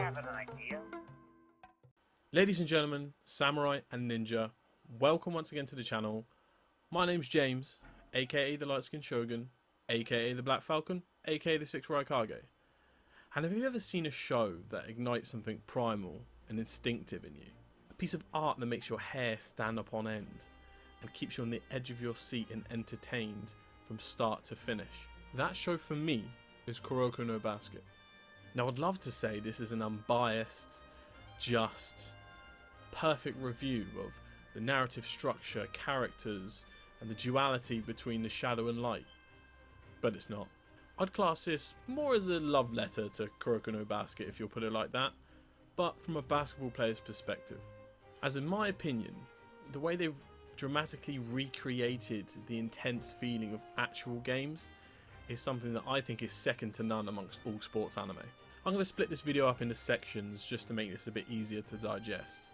have an idea. Ladies and gentlemen, samurai and ninja, welcome once again to the channel. My name's James, aka the LightSkinShogun, aka the Black Falcon, aka the Six Raikage. And have you ever seen a show that ignites something primal and instinctive in you? A piece of art that makes your hair stand up on end and keeps you on the edge of your seat and entertained from start to finish. That show for me is Kuroko No Basket. Now I'd love to say this is an unbiased, just, perfect review of the narrative structure, characters, and the duality between the shadow and light, but it's not. I'd class this more as a love letter to Kuroko No Basket, if you'll put it like that, but from a basketball player's perspective. As in my opinion, the way they've dramatically recreated the intense feeling of actual games is something that I think is second to none amongst all sports anime. I'm going to split this video up into sections just to make this a bit easier to digest.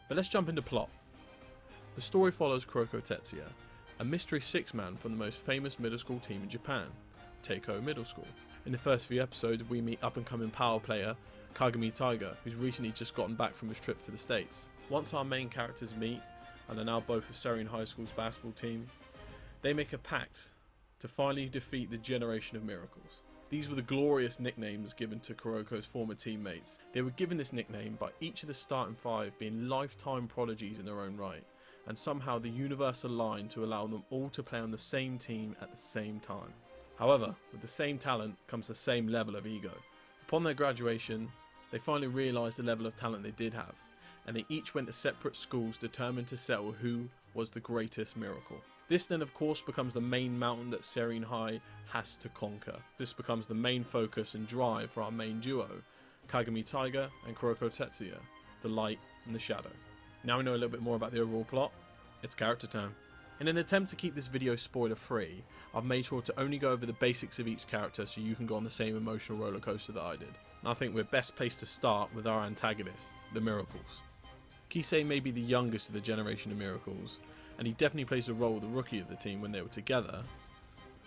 But let's jump into plot. The story follows Kuroko Tetsuya, a mystery six-man from the most famous middle school team in Japan, Teiko Middle School. In the first few episodes, we meet up-and-coming power player Kagami Tiger, who's recently just gotten back from his trip to the States. Once our main characters meet, and are now both of Serene High School's basketball team, they make a pact to finally defeat the Generation of Miracles. These were the glorious nicknames given to Kuroko's former teammates. They were given this nickname by each of the starting five being lifetime prodigies in their own right, and somehow the universe aligned to allow them all to play on the same team at the same time. However, with the same talent comes the same level of ego. Upon their graduation, they finally realised the level of talent they did have, and they each went to separate schools determined to settle who was the greatest miracle. This then of course becomes the main mountain that Serene High has to conquer. This becomes the main focus and drive for our main duo, Kagami Tiger and Kuroko Tetsuya, the light and the shadow. Now we know a little bit more about the overall plot, it's character time. In an attempt to keep this video spoiler free, I've made sure to only go over the basics of each character so you can go on the same emotional roller coaster that I did. And I think we're best placed to start with our antagonist, the Miracles. Kisei may be the youngest of the Generation of Miracles, and he definitely plays the role of the rookie of the team when they were together.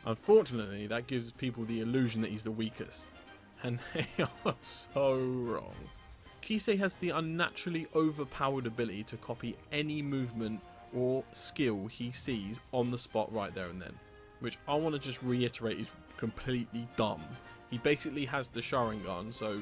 Unfortunately, that gives people the illusion that he's the weakest, and they are so wrong. Kisei has the unnaturally overpowered ability to copy any movement or skill he sees on the spot right there and then, which I want to just reiterate is completely dumb. He basically has the Sharingan, so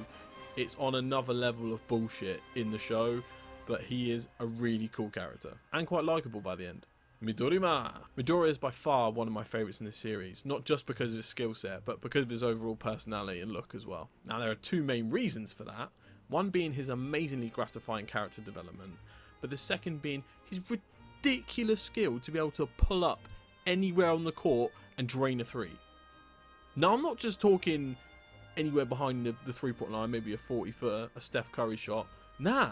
it's on another level of bullshit in the show, but he is a really cool character and quite likeable by the end. Midorima! Midoriya is by far one of my favourites in this series, not just because of his skill set, but because of his overall personality and look as well. Now there are two main reasons for that, one being his amazingly gratifying character development, but the second being his ridiculous skill to be able to pull up anywhere on the court and drain a three. Now I'm not just talking anywhere behind the three-point line, maybe a 40-footer, a Steph Curry shot. Nah,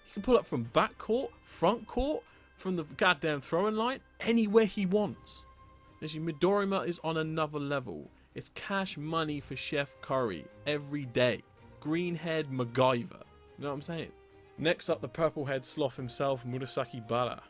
he can pull up from back court, front court, from the goddamn throwing line, anywhere he wants. Actually, Midorima is on another level. It's cash money for Chef Curry every day. Green-haired MacGyver. You know what I'm saying? Next up, the purple-haired sloth himself, Murasaki Bara.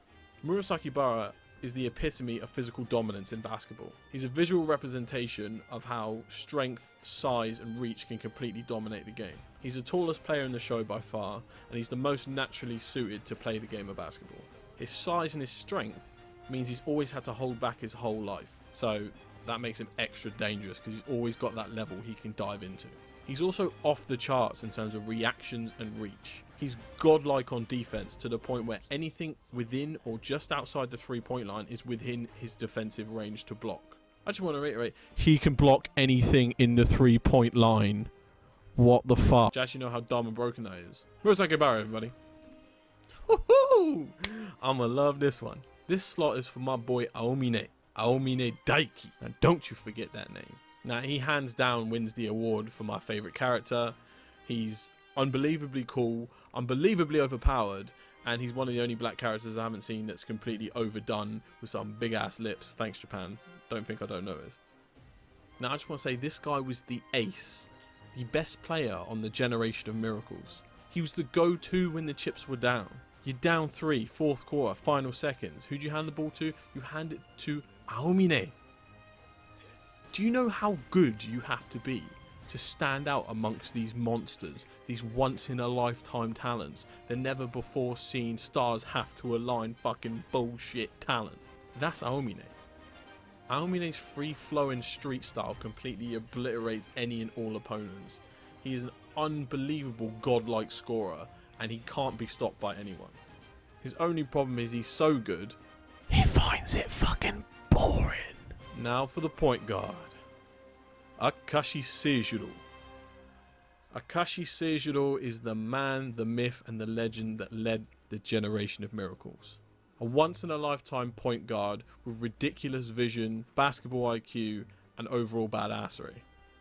Murasaki Bara is the epitome of physical dominance in basketball. He's a visual representation of how strength, size and reach can completely dominate the game. He's the tallest player in the show by far, and he's the most naturally suited to play the game of basketball. His size and his strength means he's always had to hold back his whole life, so that makes him extra dangerous because he's always got that level he can dive into. He's also off the charts in terms of reactions and reach. He's godlike on defense to the point where anything within or just outside the three-point line is within his defensive range to block. I just want to reiterate, he can block anything in the three-point line. What the fuck? Do you actually know how dumb and broken that is? Murasaki Bara, everybody. Woohoo! I'ma love this one. This slot is for my boy Aomine Daiki. And don't you forget that name. Now, he hands down wins the award for my favourite character. He's unbelievably cool, unbelievably overpowered, and he's one of the only black characters I haven't seen that's completely overdone with some big ass lips. Thanks, Japan. Don't think I don't notice. Now, I just want to say this guy was the ace, the best player on the Generation of Miracles. He was the go-to when the chips were down. You're down 3, fourth quarter, final seconds. Who'd you hand the ball to? You hand it to Aomine. Do you know how good you have to be to stand out amongst these monsters, these once in a lifetime talents, the never before seen stars have to align fucking bullshit talent. That's Aomine. Aomine's free flowing street style completely obliterates any and all opponents. He is an unbelievable godlike scorer and he can't be stopped by anyone. His only problem is he's so good, he finds it fucking boring. Now for the point guard. Akashi Seijiro. Akashi Seijiro is the man, the myth and the legend that led the generation of miracles. A once in a lifetime point guard with ridiculous vision, basketball IQ and overall badassery.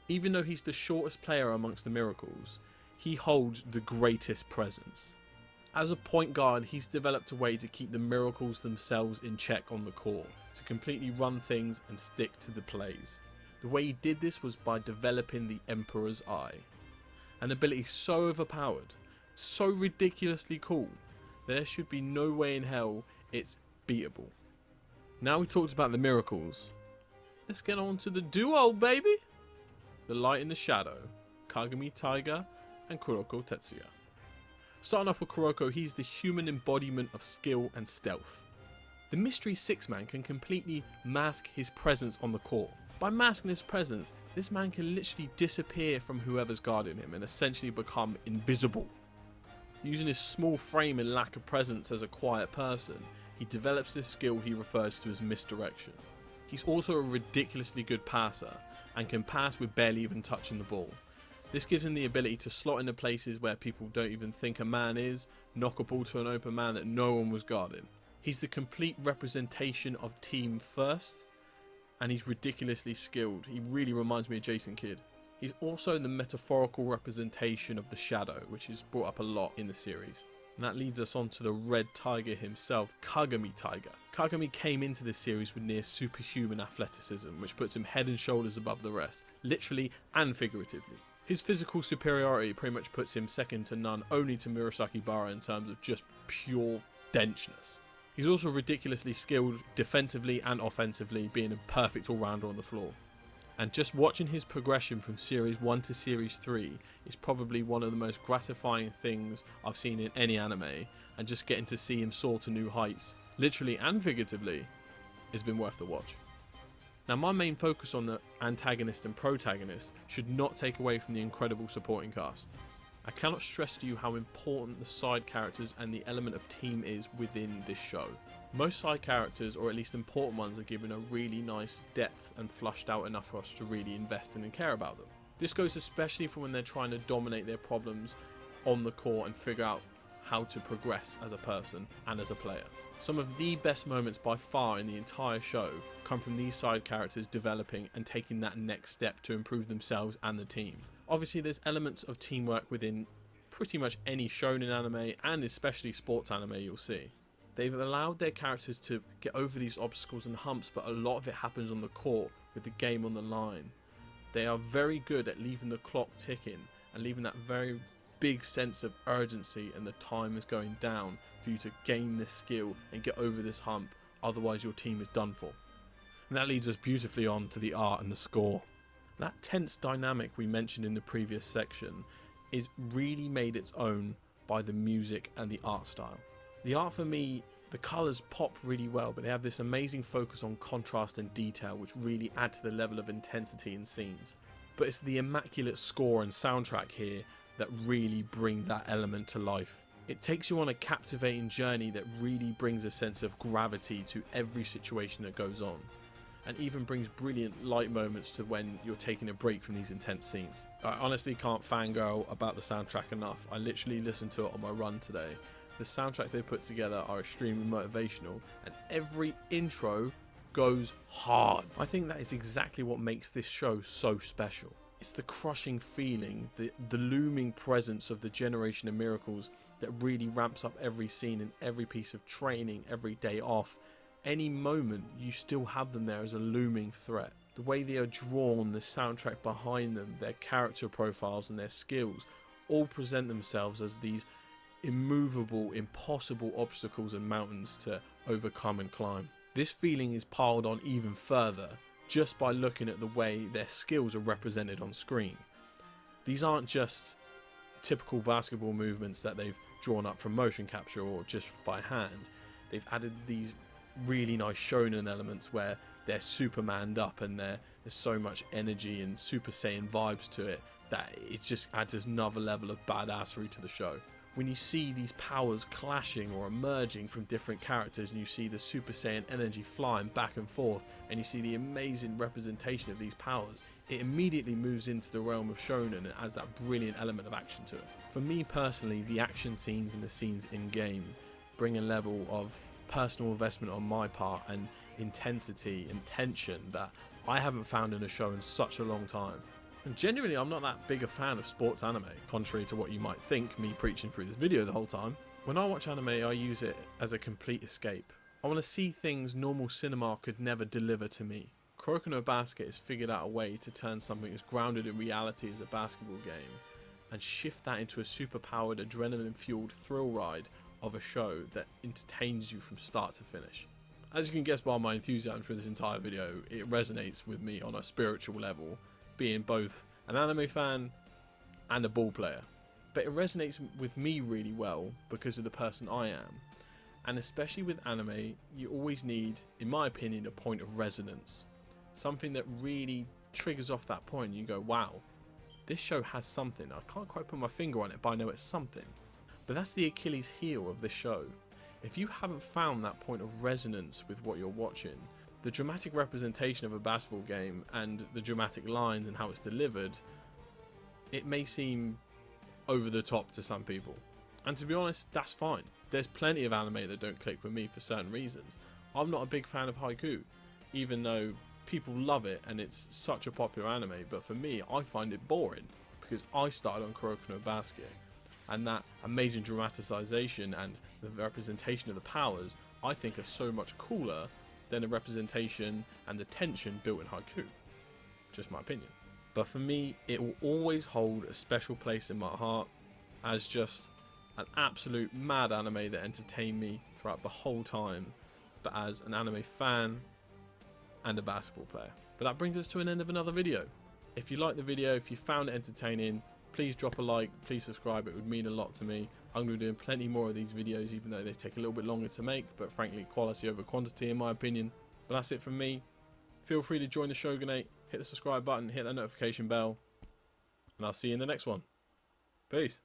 Even though he's the shortest player amongst the miracles, he holds the greatest presence. As a point guard, he's developed a way to keep the miracles themselves in check on the court, to completely run things and stick to the plays. The way he did this was by developing the Emperor's Eye, an ability so overpowered, so ridiculously cool, that there should be no way in hell it's beatable. Now we talked about the miracles, let's get on to the duo, baby! The Light and the Shadow, Kagami Taiga and Kuroko Tetsuya. Starting off with Kuroko, he's the human embodiment of skill and stealth. The mystery six-man can completely mask his presence on the court. By masking his presence, this man can literally disappear from whoever's guarding him and essentially become invisible. Using his small frame and lack of presence as a quiet person, he develops this skill he refers to as misdirection. He's also a ridiculously good passer and can pass with barely even touching the ball. This gives him the ability to slot into places where people don't even think a man is, knock a ball to an open man that no one was guarding. He's the complete representation of team first, and he's ridiculously skilled. He really reminds me of Jason Kidd. He's also the metaphorical representation of the shadow, which is brought up a lot in the series. And that leads us on to the Red Tiger himself, Kagami Taiga. Kagami came into this series with near superhuman athleticism, which puts him head and shoulders above the rest, literally and figuratively. His physical superiority pretty much puts him second to none, only to Murasaki Bara in terms of just pure denseness. He's also ridiculously skilled defensively and offensively, being a perfect all-rounder on the floor. And just watching his progression from Series 1 to Series 3 is probably one of the most gratifying things I've seen in any anime, and just getting to see him soar to new heights, literally and figuratively, has been worth the watch. Now, my main focus on the antagonist and protagonist should not take away from the incredible supporting cast. I cannot stress to you how important the side characters and the element of team is within this show. Most side characters, or at least important ones, are given a really nice depth and flushed out enough for us to really invest in and care about them. This goes especially for when they're trying to dominate their problems on the court and figure out how to progress as a person and as a player. Some of the best moments by far in the entire show come from these side characters developing and taking that next step to improve themselves and the team. Obviously, there's elements of teamwork within pretty much any shonen anime, and especially sports anime you'll see. They've allowed their characters to get over these obstacles and humps, but a lot of it happens on the court with the game on the line. They are very good at leaving the clock ticking and leaving that very big sense of urgency, and the time is going down for you to gain this skill and get over this hump, otherwise your team is done for. And that leads us beautifully on to the art and the score. That tense dynamic we mentioned in the previous section is really made its own by the music and the art style. The art, for me, the colours pop really well, but they have this amazing focus on contrast and detail, which really add to the level of intensity in scenes. But it's the immaculate score and soundtrack here that really bring that element to life. It takes you on a captivating journey that really brings a sense of gravity to every situation that goes on, and even brings brilliant light moments to when you're taking a break from these intense scenes. I honestly can't fangirl about the soundtrack enough. I literally listened to it on my run today. The soundtrack they put together are extremely motivational, and every intro goes hard. I think that is exactly what makes this show so special. It's the crushing feeling, the looming presence of the generation of miracles that really ramps up every scene and every piece of training, every day off. Any moment, you still have them there as a looming threat. The way they are drawn, the soundtrack behind them, their character profiles and their skills all present themselves as these immovable, impossible obstacles and mountains to overcome and climb. This feeling is piled on even further just by looking at the way their skills are represented on screen. These aren't just typical basketball movements that they've drawn up from motion capture or just by hand. They've added these really nice shonen elements where they're supermaned up and there's so much energy and Super Saiyan vibes to it that it just adds another level of badassery to the show. When you see these powers clashing or emerging from different characters, and you see the Super Saiyan energy flying back and forth, and you see the amazing representation of these powers, it immediately moves into the realm of shonen and adds that brilliant element of action to it. For me personally, the action scenes and the scenes in game bring a level of personal investment on my part and intensity and tension that I haven't found in a show in such a long time. And genuinely, I'm not that big a fan of sports anime, contrary to what you might think, me preaching through this video the whole time. When I watch anime, I use it as a complete escape. I want to see things normal cinema could never deliver to me. Kuroko No Basket has figured out a way to turn something as grounded in reality as a basketball game and shift that into a super-powered, adrenaline-fueled thrill ride of a show that entertains you from start to finish. As you can guess by my enthusiasm for this entire video, it resonates with me on a spiritual level, being both an anime fan and a ball player. But it resonates with me really well because of the person I am. And especially with anime, you always need, in my opinion, a point of resonance. Something that really triggers off that point. You go, wow, this show has something. I can't quite put my finger on it, but I know it's something. But that's the Achilles heel of this show. If you haven't found that point of resonance with what you're watching, the dramatic representation of a basketball game and the dramatic lines and how it's delivered, it may seem over the top to some people. And to be honest, that's fine. There's plenty of anime that don't click with me for certain reasons. I'm not a big fan of haiku, even though people love it and it's such a popular anime, but for me, I find it boring because I started on Kuroko No Basket, and that amazing dramatization and the representation of the powers I think are so much cooler than the representation and the tension built in haiku. Just my opinion. But for me, it will always hold a special place in my heart as just an absolute mad anime that entertained me throughout the whole time, but as an anime fan and a basketball player. But that brings us to an end of another video. If you liked the video, if you found it entertaining, please drop a like, please subscribe, it would mean a lot to me. I'm going to be doing plenty more of these videos, even though they take a little bit longer to make, but frankly, quality over quantity in my opinion. But that's it from me. Feel free to join the Shogunate, hit the subscribe button, hit that notification bell, and I'll see you in the next one. Peace.